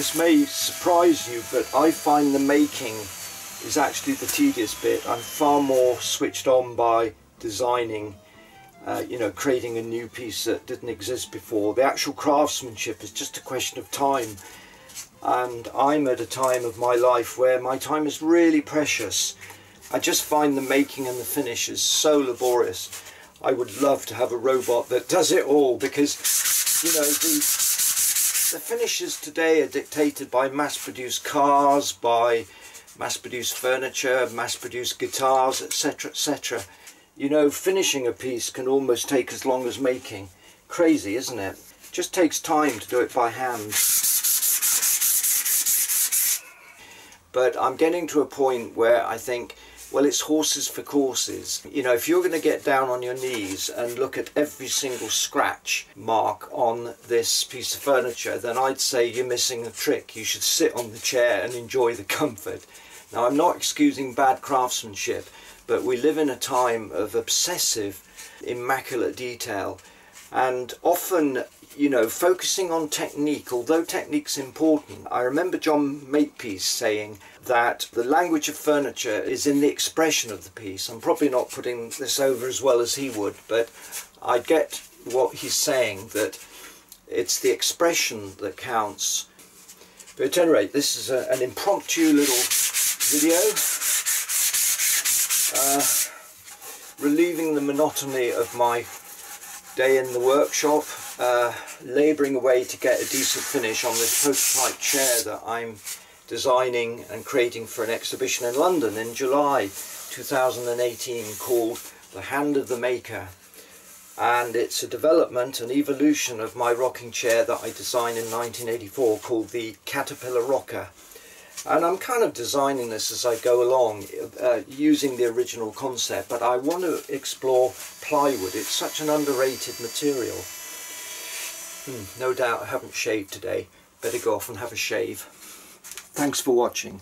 This may surprise you, but I find the making is actually the tedious bit. I'm far more switched on by designing, you know, creating a new piece that didn't exist before. The actual craftsmanship is just a question of time, and I'm at a time of my life where my time is really precious. I just find the making and the finish is so laborious. I would love to have a robot that does it all, because, you know, the finishes today are dictated by mass-produced cars, by mass-produced furniture, mass-produced guitars, etc., etc. You know, finishing a piece can almost take as long as making. Crazy, isn't it? It just takes time to do it by hand. But I'm getting to a point where I think, well, it's horses for courses. You know, if you're going to get down on your knees and look at every single scratch mark on this piece of furniture, then I'd say you're missing the trick. You should sit on the chair and enjoy the comfort. Now, I'm not excusing bad craftsmanship, but we live in a time of obsessive, immaculate detail, and often, you know, focusing on technique, although technique's important. I remember John Makepeace saying that the language of furniture is in the expression of the piece. I'm probably not putting this over as well as he would, but I get what he's saying, that it's the expression that counts. But at any rate, this is an impromptu little video, relieving the monotony of my day in the workshop, labouring away to get a decent finish on this prototype chair that I'm designing and creating for an exhibition in London in July 2018 called The Hand of the Maker. And it's a development, an evolution of my rocking chair that I designed in 1984 called the Caterpillar Rocker. And I'm kind of designing this as I go along, using the original concept, but I want to explore plywood. It's such an underrated material. No doubt I haven't shaved today. Better go off and have a shave. Thanks for watching.